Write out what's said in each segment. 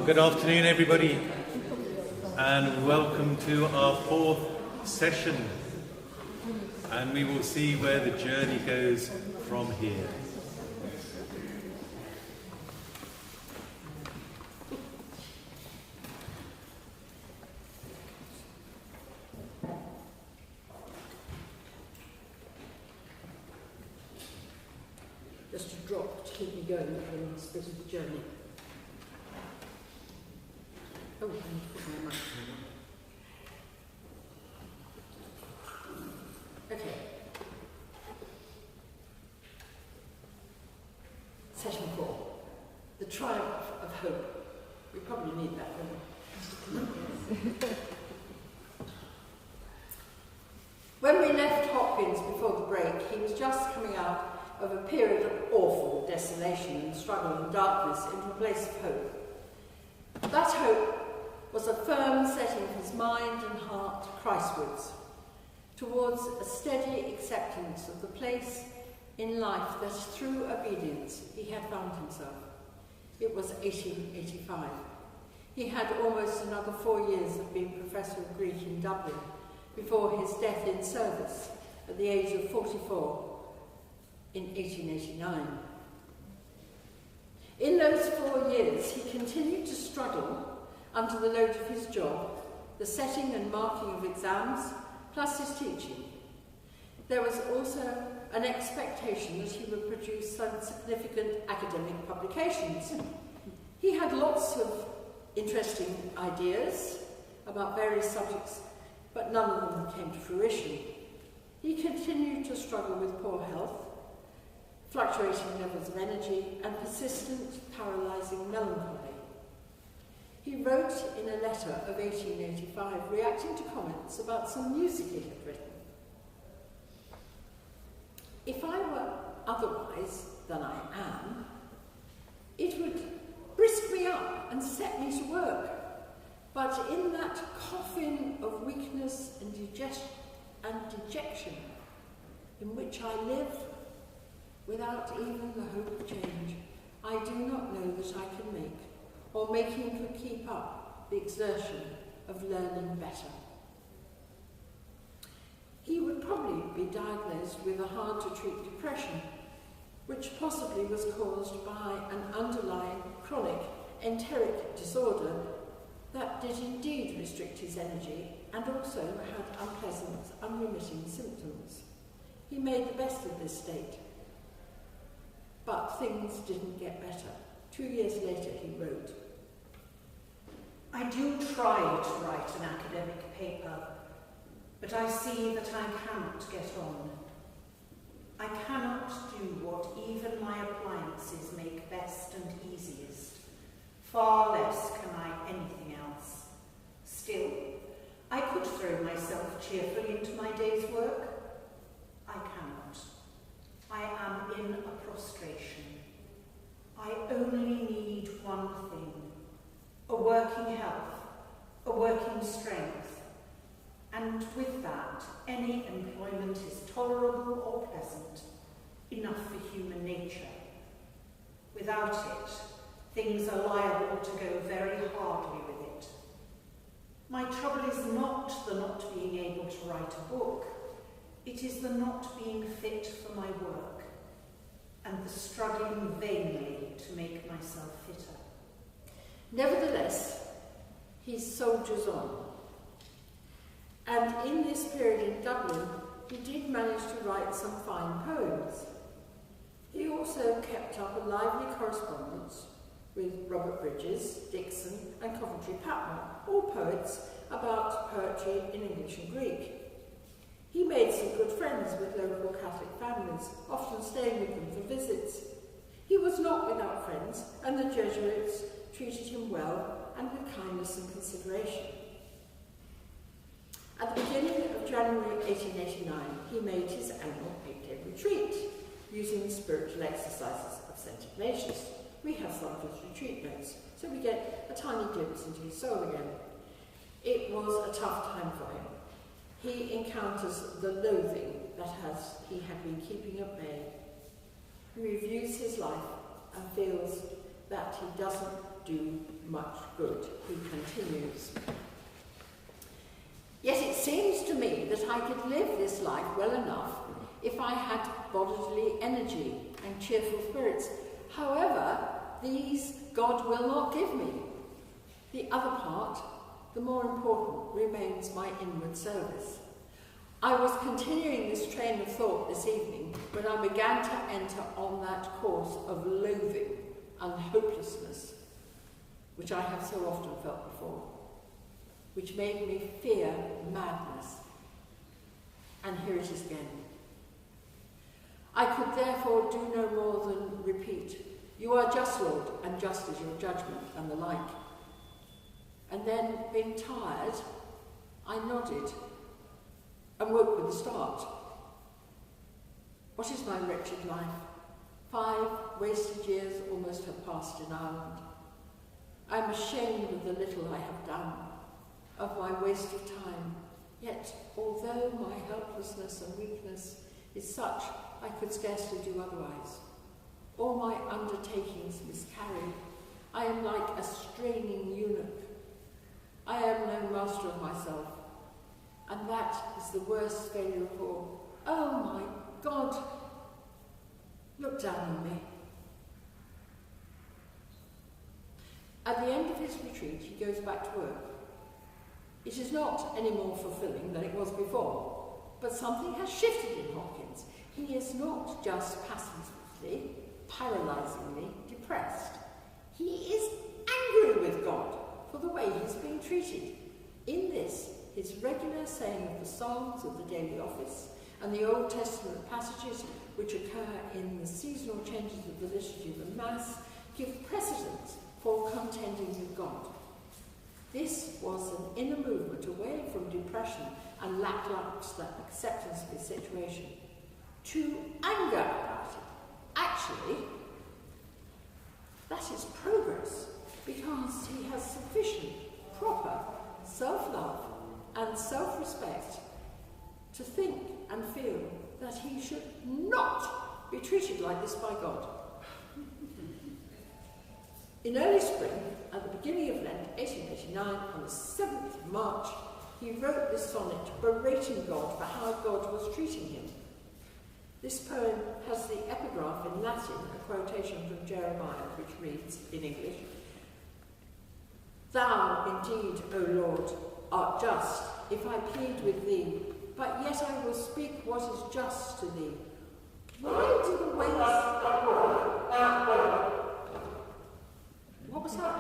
Good afternoon, everybody, and welcome to our fourth session. And we will see where the journey goes from here. Just a drop to keep me going for the last bit of the journey. Oh, I need to put my microphone on. Okay. Session 4. The triumph of hope. We probably need that, don't we? When we left Hopkins before the break, he was just coming out of a period of awful desolation and struggle and darkness into a place of hope. That hope was a firm setting of his mind and heart Christwards, towards a steady acceptance of the place in life that through obedience he had found himself. It was 1885. He had almost another 4 years of being Professor of Greek in Dublin before his death in service at the age of 44 in 1889. In those 4 years he continued to struggle under the load of his job, the setting and marking of exams, plus his teaching. There was also an expectation that he would produce some significant academic publications. He had lots of interesting ideas about various subjects, but none of them came to fruition. He continued to struggle with poor health, fluctuating levels of energy, and persistent, paralysing melancholy. He wrote in a letter of 1885, reacting to comments about some music he had written. If I were otherwise than I am, it would brisk me up and set me to work. But in that coffin of weakness and dejection in which I live, without even the hope of change, I do not know that I can make, or making could keep up, the exertion of learning better. He would probably be diagnosed with a hard-to-treat depression, which possibly was caused by an underlying chronic enteric disorder that did indeed restrict his energy and also had unpleasant, unremitting symptoms. He made the best of this state, but things didn't get better. 2 years later he wrote, I do try to write an academic paper, but I see that I cannot get on. I cannot do what even my appliances make best and easiest. Far less can I anything else. Still, I could throw myself cheerfully into my day's work. I cannot. I am in a prostration. I only need one thing. A working health, a working strength, and with that, any employment is tolerable or pleasant, enough for human nature. Without it, things are liable to go very hardly with it. My trouble is not the not being able to write a book, it is the not being fit for my work, and the struggling vainly to make myself fitter. Nevertheless, he soldiers on. And in this period in Dublin, he did manage to write some fine poems. He also kept up a lively correspondence with Robert Bridges, Dixon, and Coventry Patmore, all poets about poetry in English and Greek. He made some good friends with local Catholic families, often staying with them for visits. He was not without friends, and the Jesuits treated him well and with kindness and consideration. At the beginning of January 1889, he made his annual 8-day retreat, using the spiritual exercises of St. Ignatius. We have some of his retreat notes, so we get a tiny glimpse into his soul again. It was a tough time for him. He encounters the loathing that he had been keeping at bay. He reviews his life and feels that he doesn't do much good. He continues. Yet it seems to me that I could live this life well enough if I had bodily energy and cheerful spirits. However, these God will not give me. The other part, the more important, remains my inward service. I was continuing this train of thought this evening when I began to enter on that course of loathing and hopelessness, which I have so often felt before, which made me fear madness. And here it is again. I could therefore do no more than repeat, "You are just, Lord, and just is your judgment," and the like. And then, being tired, I nodded and woke with a start. What is my wretched life? 5 wasted years almost have passed in Ireland. I am ashamed of the little I have done, of my waste of time. Yet, although my helplessness and weakness is such I could scarcely do otherwise, all my undertakings miscarry. I am like a straining eunuch. I am no master of myself, and that is the worst failure of all. Oh my God, look down on me. At the end of his retreat, he goes back to work. It is not any more fulfilling than it was before, but something has shifted in Hopkins. He is not just passively, paralysingly depressed. He is angry with God for the way he's being treated. In this, his regular saying of the Psalms of the daily office and the Old Testament passages which occur in the seasonal changes of the liturgy of the Mass give precedence for contending with God. This was an inner movement away from depression and lacklustre acceptance of his situation to anger about it. Actually, that is progress, because he has sufficient, proper self-love and self-respect to think and feel that he should not be treated like this by God. In early spring, at the beginning of Lent, 1889, on the 7th of March, he wrote this sonnet berating God for how God was treating him. This poem has the epigraph in Latin, a quotation from Jeremiah, which reads in English, "Thou indeed, O Lord, art just, if I plead with thee, but yet I will speak what is just to thee. Why do the ways..." What was that?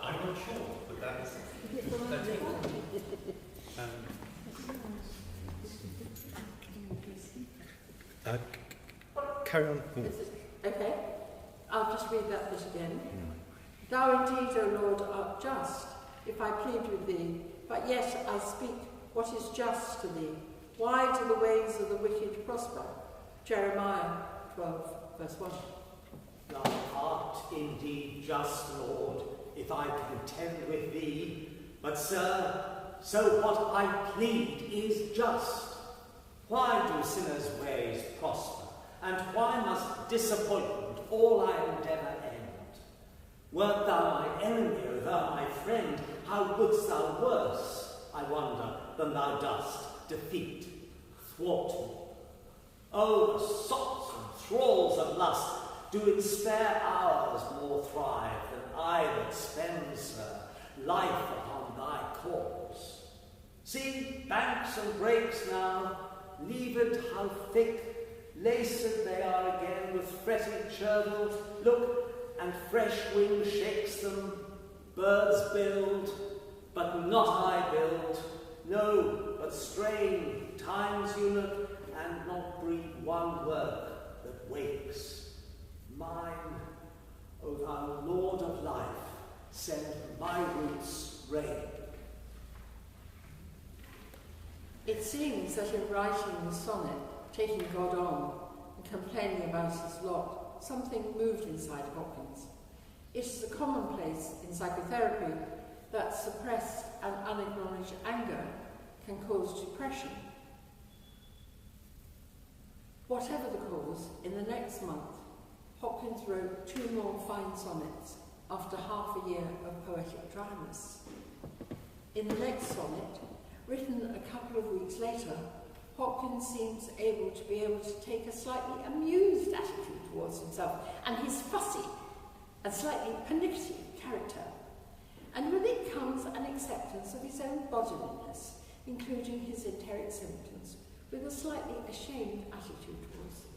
I'm not sure, but that's it. Carry on. Okay, I'll just read that bit again. Thou indeed, O Lord, art just, if I plead with thee, but yet I speak what is just to thee. Why do the ways of the wicked prosper? Jeremiah 12, verse 1. Thou art indeed just, Lord, if I contend with thee. But, sir, so what I plead is just. Why do sinners' ways prosper? And why must disappointment all I endeavour end? Wert thou my enemy, or thou my friend, how wouldst thou worse, I wonder, than thou dost defeat, thwart me? Oh, the sots and thralls of lust do in spare hours more thrive than I that spends her life upon thy cause. See, banks and brakes now, leavered how thick, laced they are again with fretty chervil. Look, and fresh wind shakes them. Birds build, but not I build. No, but strain time's eunuch, and not breed one work that wakes. Mine, O thou Lord of life, send my roots rain. It seems that in writing the sonnet, taking God on and complaining about his lot, something moved inside Hopkins. It is a commonplace in psychotherapy that suppressed and unacknowledged anger can cause depression. Whatever the cause, in the next month, Hopkins wrote 2 more fine sonnets after half a year of poetic dryness. In the next sonnet, written a couple of weeks later, Hopkins seems able to take a slightly amused attitude towards himself and his fussy and slightly pernickety character. And with it comes an acceptance of his own bodiliness, including his enteric symptoms, with a slightly ashamed attitude towards them.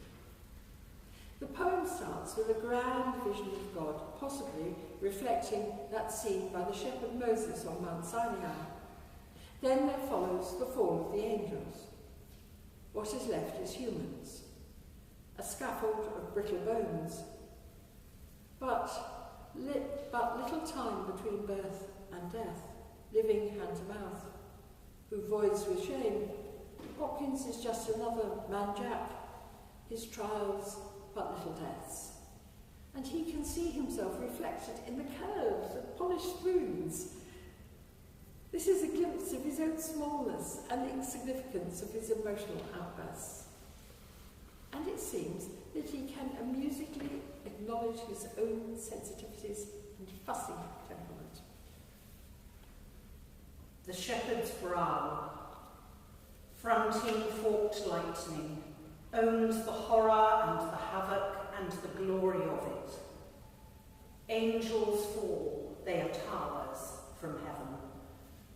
The poem starts with a grand vision of God, possibly reflecting that scene by the shepherd Moses on Mount Sinai. Then there follows the fall of the angels. What is left is humans, a scaffold of brittle bones. But little time between birth and death, living hand to mouth, who voids with shame. Hopkins is just another man Jack, his trials but little deaths. And he can see himself reflected in the curves of polished spoons. This is a glimpse of his own smallness and the insignificance of his emotional outbursts. And it seems that he can amusedly acknowledge his own sensitivities and fussy temperament. The shepherd's brow, fronting forked lightning, owns the horror and the havoc and the glory of it. Angels fall, they are towers from heaven,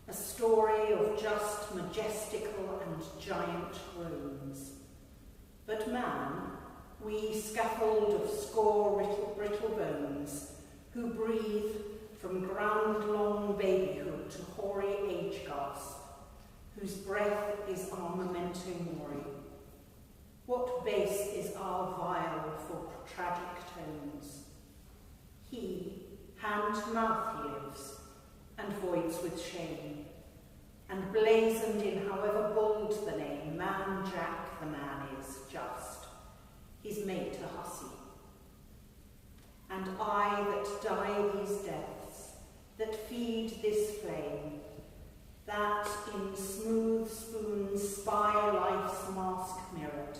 a story of just majestical and giant groans. But man, we scaffold of score brittle bones, who breathe from ground-long babyhood to hoary age gasp, whose breath is our memento mori. What base is our vial for tragic tones? He, hand to mouth lives, and voids with shame, and blazoned in however bold the name, Man Jack the man is just, his mate a hussy. And I that die these deaths, that feed this flame, that in smooth spoons spy life's mask mirrored,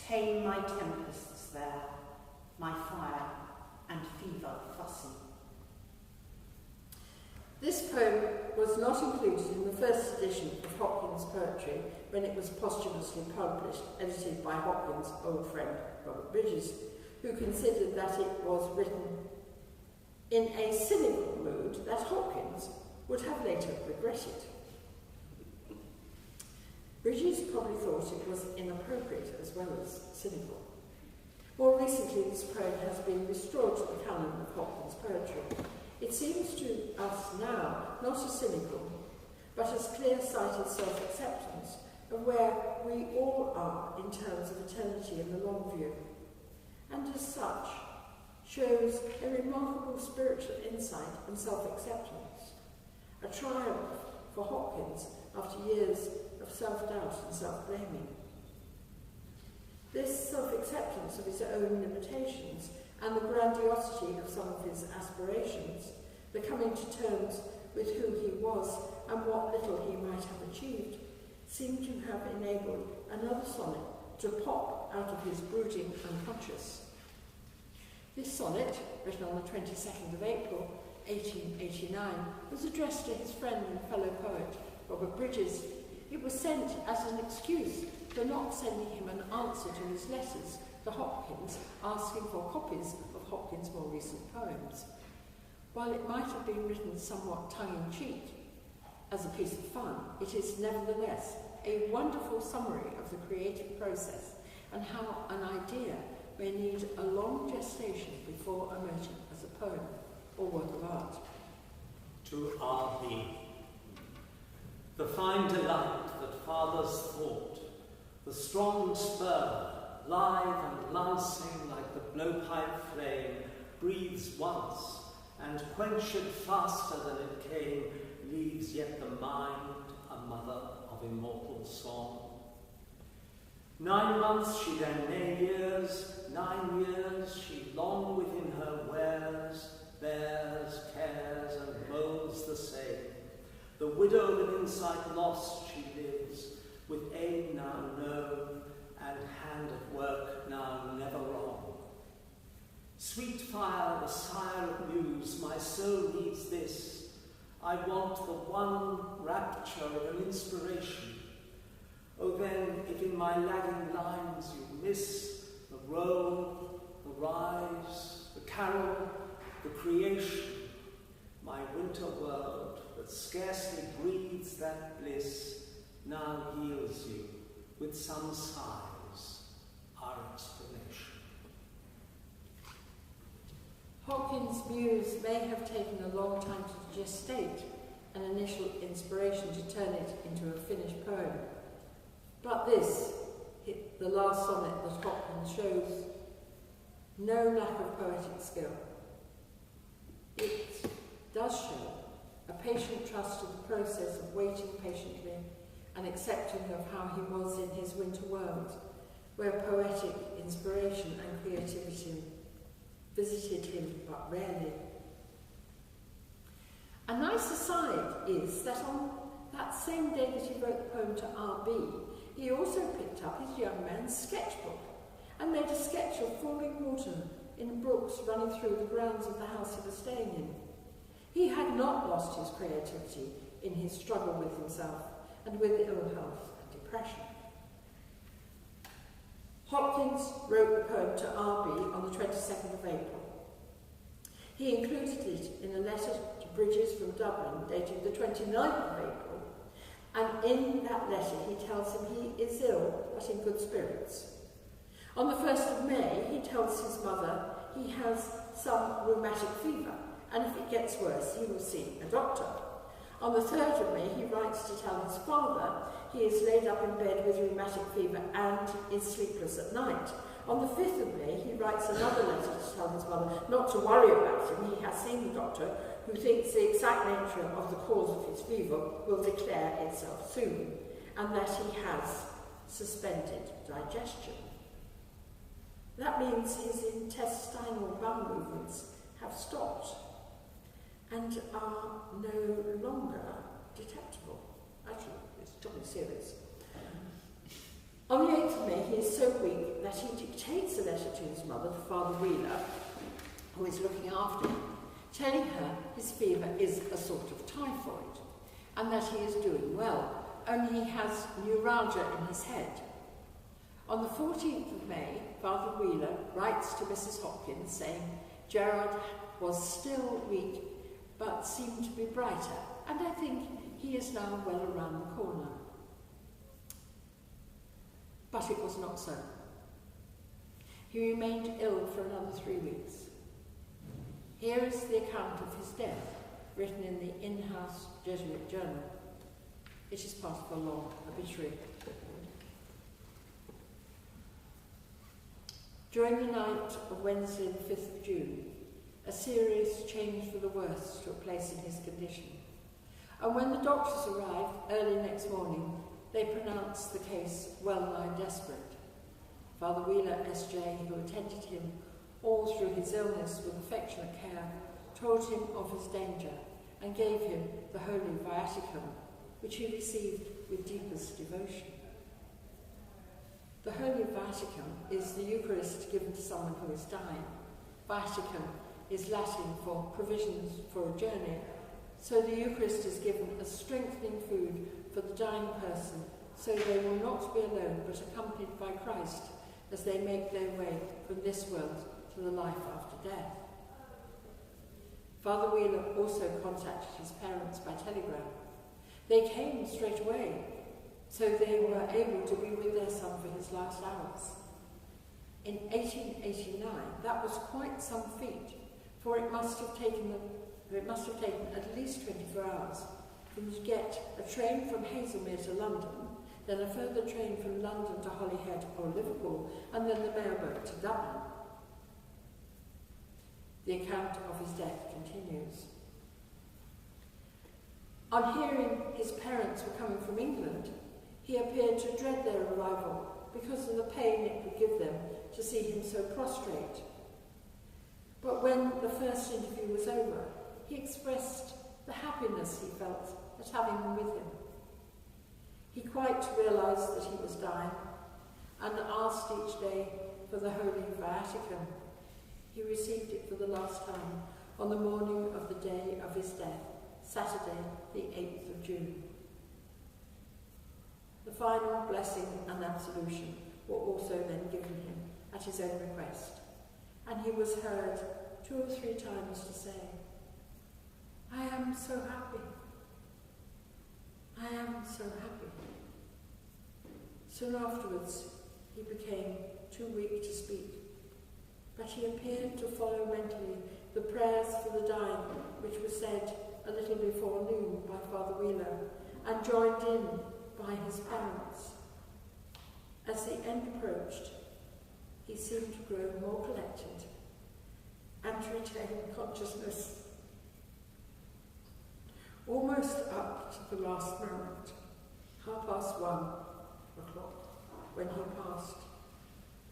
tame my tempests there, my fire and fever fussy. This poem was not included in the first edition of Hopkins' poetry when it was posthumously published, edited by Hopkins' old friend Robert Bridges, who considered that it was written in a cynical mood that Hopkins would have later regretted. Bridges probably thought it was inappropriate as well as cynical. More recently, this poem has been restored to the canon of Hopkins' poetry. It seems to us now not as cynical, but as clear-sighted self-acceptance of where we all are in terms of eternity in the long view, and as such shows a remarkable spiritual insight and self-acceptance, a triumph for Hopkins after years of self-doubt and self-blaming. This self-acceptance of his own limitations and the grandiosity of some of his aspirations, the coming to terms with who he was and what little he might have achieved, seemed to have enabled another sonnet to pop out of his brooding unconscious. This sonnet, written on the 22nd of April, 1889, was addressed to his friend and fellow poet, Robert Bridges. It was sent as an excuse for not sending him an answer to his letters to Hopkins, asking for copies of Hopkins' more recent poems. While it might have been written somewhat tongue-in-cheek, as a piece of fun, it is nevertheless a wonderful summary of the creative process and how an idea may need a long gestation before emerging as a poem or work of art. To R.B. The fine delight that fathers thought, the strong spur, live and lancing like the blowpipe flame, breathes once, and quenched faster than it came, leaves yet the mind a mother of immortal song. 9 months she then nay years, 9 years she long within her wears, bears, cares, and molds the same. The widow with insight lost she lives, with aim now known, and hand I want the one rapture of an inspiration. Oh then, if in my lagging lines you miss the roll, the rise, the carol, the creation, my winter world that scarcely breathes that bliss now yields you with some sighs our explanation. Hopkins' muse may have taken a long time to gestate an initial inspiration to turn it into a finished poem. But this, the last sonnet that Hopkins shows, no lack of poetic skill. It does show a patient trust of the process of waiting patiently and accepting of how he was in his winter world, where poetic inspiration and creativity visited him but rarely. A nice aside is that on that same day that he wrote the poem to R.B., he also picked up his young man's sketchbook and made a sketch of falling water in brooks running through the grounds of the house he was staying in. He had not lost his creativity in his struggle with himself and with ill health and depression. Hopkins wrote the poem to R.B. on the 22nd of April. He included it in a letter to Bridges from Dublin dated the 29th of April, and in that letter he tells him he is ill but in good spirits. On the 1st of May he tells his mother he has some rheumatic fever, and if it gets worse he will see a doctor. On the 3rd of May he writes to tell his father he is laid up in bed with rheumatic fever and is sleepless at night. On the 5th of May he writes another letter to tell his mother not to worry about him, he has seen the doctor, who thinks the exact nature of the cause of his fever will declare itself soon, and that he has suspended digestion. That means his intestinal bowel movements have stopped and are no longer detectable. Actually, it's jolly serious. On the 8th of May, he is so weak that he dictates a letter to his mother, Father Wheeler, who is looking after him, telling her his fever is a sort of typhoid and that he is doing well, only he has neuralgia in his head. On the 14th of May, Father Wheeler writes to Mrs. Hopkins saying Gerard was still weak but seemed to be brighter, and I think he is now well around the corner. But it was not so. He remained ill for another 3 weeks. Here is the account of his death, written in the in-house Jesuit journal. It is part of a long obituary. During the night of Wednesday the 5th of June, a serious change for the worse took place in his condition. And when the doctors arrived early next morning, they pronounced the case well-nigh desperate. Father Wheeler, S.J., who attended him all through his illness with affectionate care, told him of his danger and gave him the Holy Viaticum, which he received with deepest devotion. The Holy Viaticum is the Eucharist given to someone who is dying. Viaticum is Latin for provisions for a journey, so the Eucharist is given as strengthening food for the dying person, so they will not be alone but accompanied by Christ as they make their way from this world to the life after death. Father Wheeler also contacted his parents by telegram. They came straight away, so they were able to be with their son for his last hours. In 1889, that was quite some feat, for it must have taken at least 24 hours for them to get a train from Hazelmere to London, then a further train from London to Holyhead or Liverpool, and then the mailboat to Dublin. The account of his death continues. On hearing his parents were coming from England, he appeared to dread their arrival because of the pain it would give them to see him so prostrate. But when the first interview was over, he expressed the happiness he felt at having them with him. He quite realised that he was dying and asked each day for the Holy Viaticum. He received it for the last time on the morning of the day of his death, Saturday, the 8th of June. The final blessing and absolution were also then given him at his own request, and he was heard 2 or 3 times to say, "I am so happy. I am so happy." Soon afterwards, he became too weak to speak, but he appeared to follow mentally the prayers for the dying, which were said a little before noon by Father Wheeler, and joined in by his parents. As the end approached, he seemed to grow more collected and to retain consciousness almost up to the last moment, 1:30, when he passed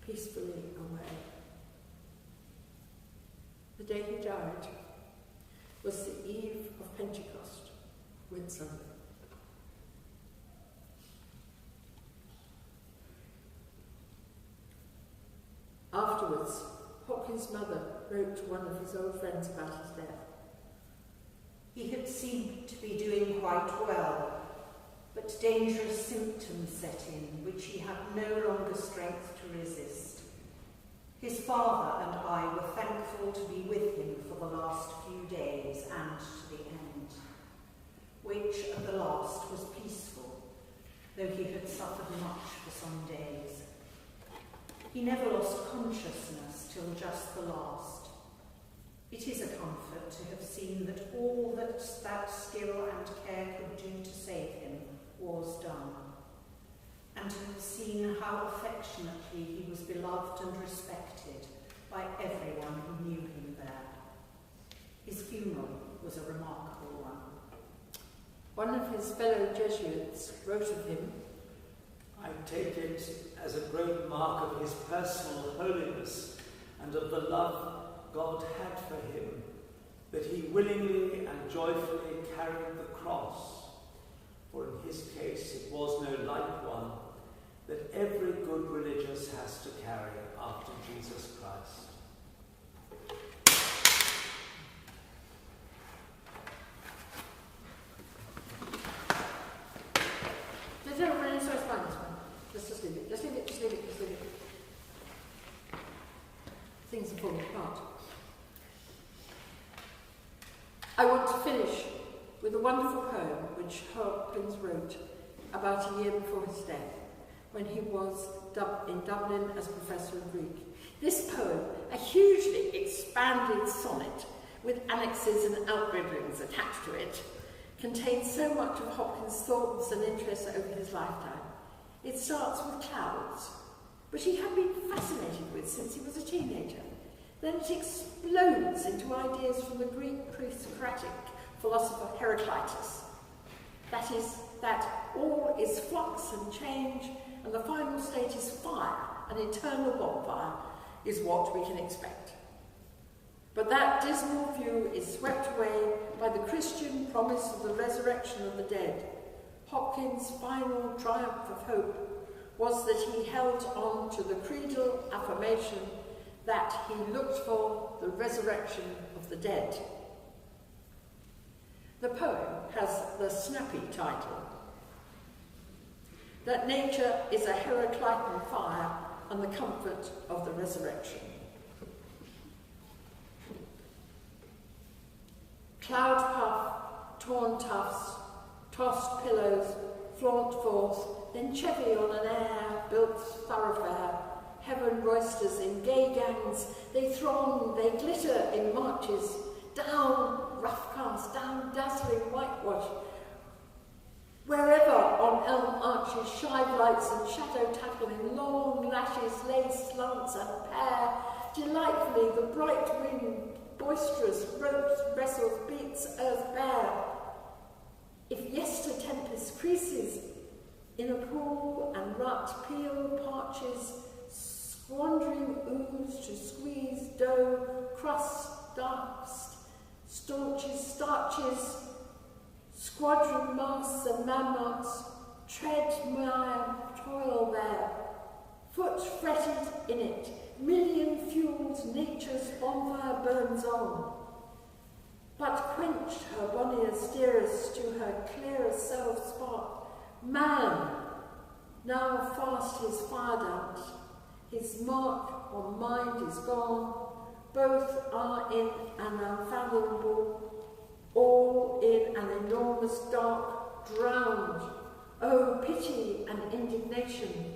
peacefully away. The day he died was the eve of Pentecost, Whitsunday. Afterwards, Hopkins' mother wrote to one of his old friends about his death. He had seemed to be doing quite well, but dangerous symptoms set in, which he had no longer strength to resist. His father and I were thankful to be with him for the last few days and to the end, which at the last was peaceful, though he had suffered much for some days. He never lost consciousness till just the last. It is a comfort to have seen that all that skill and care could do to save him was done, and to have seen how affectionately he was beloved and respected by everyone who knew him there. His funeral was a remarkable one. One of his fellow Jesuits wrote of him, "I take it as a great mark of his personal holiness and of the love God had for him, that he willingly and joyfully carried the cross, for in his case it was no light one, that every good religious has to carry after Jesus Christ." Does everyone else find this one? Just leave it, just leave it, just leave it, just leave it. Things are falling apart. I want to finish with a wonderful poem which Hopkins wrote about a year before his death, when he was in Dublin as professor of Greek. This poem, a hugely expanded sonnet with annexes and outribbings attached to it, contains so much of Hopkins' thoughts and interests over his lifetime. It starts with clouds, which he had been fascinated with since he was a teenager. Then it explodes into ideas from the Greek pre-Socratic philosopher Heraclitus. That is, that all is flux and change, and the final state is fire, an eternal bonfire, is what we can expect. But that dismal view is swept away by the Christian promise of the resurrection of the dead. Hopkins' final triumph of hope was that he held on to the creedal affirmation that he looked for the resurrection of the dead. The poem has the snappy title, that nature is a Heraclitean fire and the comfort of the resurrection. Cloud puff, torn tufts, tossed pillows, flaunt forth, then chevy on an air-built thoroughfare. Heaven roisters in gay gangs, they throng, they glitter in marches, down rough cast, down dazzling whitewash. Wherever on elm arches, shive lights and shadow tackling, long lashes, lace slants and pair, delightfully the bright wind, boisterous, ropes, wrestles, beats earth bare. If yester tempest creases in a pool and rut, peel parches, squandering ooze to squeeze dough, crust, dust, staunches, starches, squadron masts and man-marks, tread mire, toil there, foot fretted in it, million fuels nature's bonfire burns on. but quenched her bonniest dearest to her clearest self-spark. Man, now fast his fired out, his mark on mind is gone, both are in an unfathomable, all in an enormous dark, drowned. Oh, pity and indignation.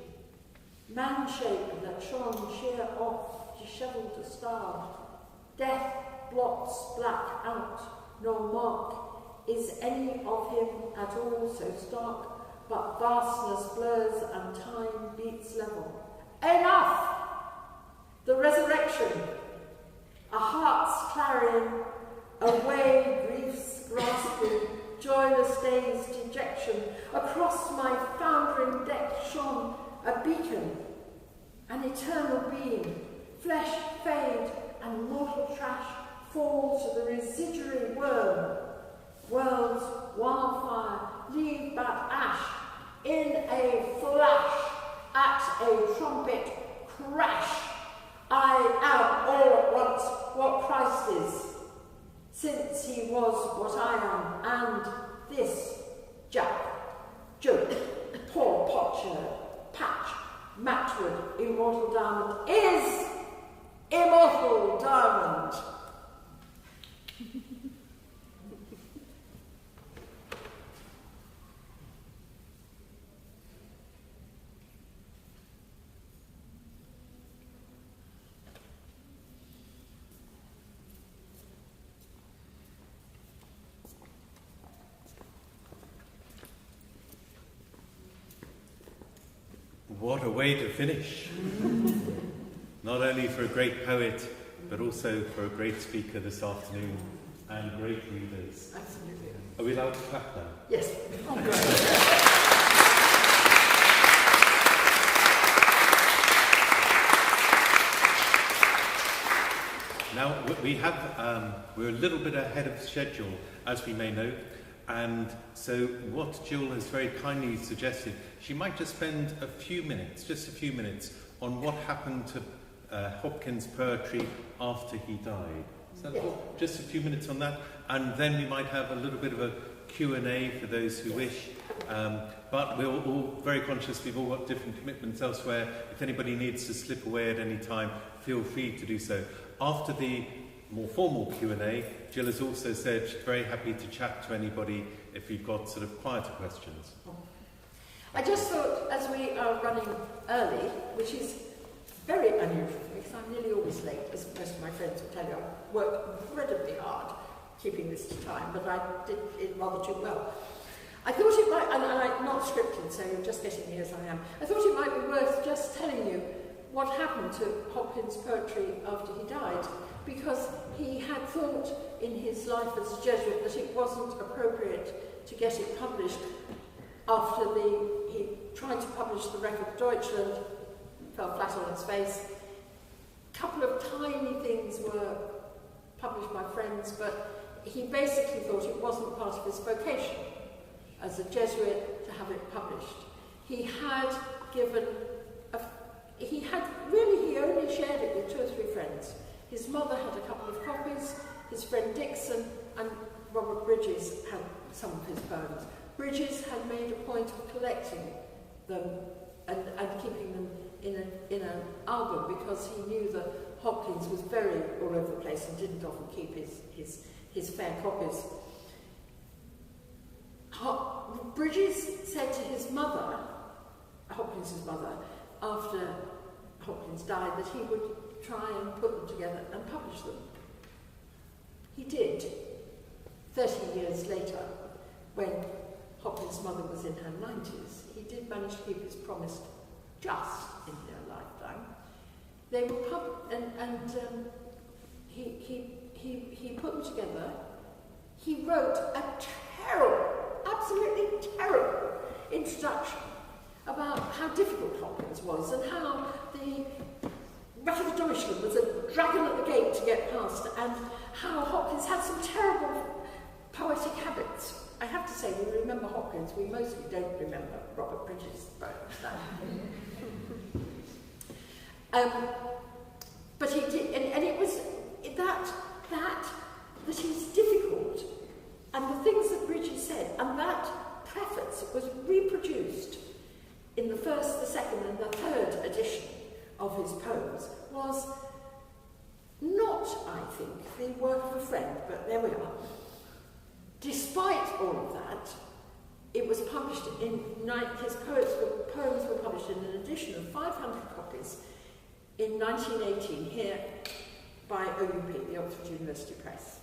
Man-shape that shone sheer off, dishevelled to starve. Death blots black out, nor mark is any of him at all so stark, but vastness blurs and time beats level. Enough! The resurrection, a heart's clarion, away grief's grasping, joyless day's dejection. Across my foundering deck shone a beacon, an eternal beam. Flesh fade and mortal trash fall to the residuary worm. World's wildfire leave but ash in a flash at a trumpet crash. I am all at once what Christ is, since he was what I am, and this Jack, Joke, Paul Potcher, Patch, Matchwood, Immortal Diamond is Immortal Diamond. What a way to finish. Not only for a great poet, but also for a great speaker this afternoon and great readers. Absolutely. Are we allowed to clap now? Yes. Oh, great. Now, we're a little bit ahead of schedule, as we may know, and so what Jill has very kindly suggested, she might just spend just a few minutes, on what happened to Hopkins' poetry after he died. So Yes. just a few minutes on that, and then we might have a little bit of a Q&A for those who wish. But we're all very conscious, we've all got different commitments elsewhere. If anybody needs to slip away at any time, feel free to do so. After the more formal Q&A, Jill has also said she's very happy to chat to anybody if you've got sort of quieter questions. I just thought, as we are running early, which is very unusual for me, because I'm nearly always late, as most of my friends will tell you. I work incredibly hard keeping this to time, but I did it rather too well. I thought it might, and I'm not scripted, so you're just getting me as I am. I thought it might be worth just telling you what happened to Hopkins' poetry after he died, because he had thought in his life as a Jesuit that it wasn't appropriate to get it published after he tried to publish the Record of Deutschland, fell flat on its face. A couple of tiny things were published by friends, but he basically thought it wasn't part of his vocation as a Jesuit to have it published. He only shared it with 2 or 3 friends. His mother had a couple of copies, his friend Dixon and Robert Bridges had some of his poems. Bridges had made a point of collecting them and keeping them in an album, because he knew that Hopkins was very all over the place and didn't often keep his fair copies. Bridges said to his mother, Hopkins' mother, after Hopkins died, that he would try and put them together and publish them. He did, 30 years later, when Hopkins' mother was in her 90s. He did manage to keep his promise just in their lifetime. They were he put them together. He wrote a absolutely terrible introduction about how difficult Hopkins was and how the Record of Deutschland was a dragon at the gate to get past, and how Hopkins had some terrible poetic habits. I have to say, we remember Hopkins, we mostly don't remember Robert Bridges' poems. But he did, and it was that he's difficult edition of his poems was not, I think, the work of a friend, but there we are. Despite all of that, it was published his poems were published in an edition of 500 copies in 1918 here by OUP, the Oxford University Press.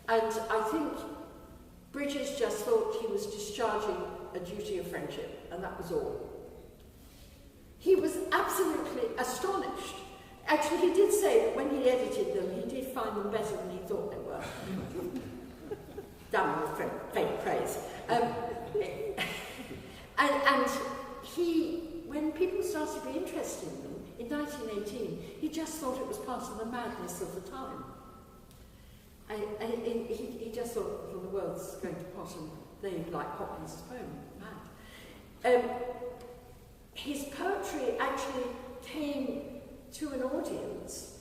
And I think Bridges just thought he was discharging a duty of friendship, and that was all. He was absolutely astonished. Actually, he did say that when he edited them, he did find them better than he thought they were. Damn with faint praise. And he, when people started to be interested in them, in 1918, he just thought it was part of the madness of the time. He just thought, well, the world's going to pot and they like Hopkins' poem, mad. His poetry actually came to an audience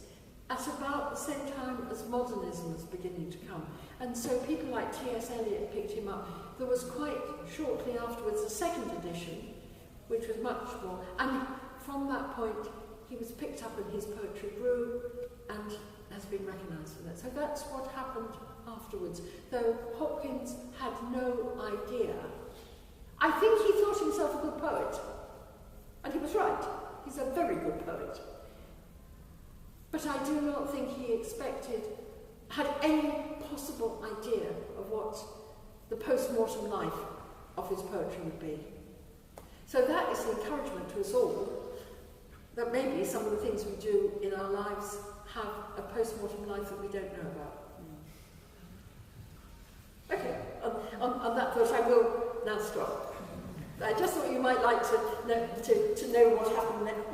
at about the same time as modernism was beginning to come. And so people like T.S. Eliot picked him up. There was quite shortly afterwards a second edition, which was much more, and from that point he was picked up and his poetry grew and has been recognised for that. So that's what happened afterwards, though Hopkins had no idea. I think he thought himself a good poet, and he was right. He's a very good poet. But I do not think he had any possible idea of what the post-mortem life of his poetry would be. So that is the encouragement to us all, that maybe some of the things we do in our lives have a post-mortem life that we don't know about. Okay, on that thought I will now stop. I just thought you might like to know what happened next.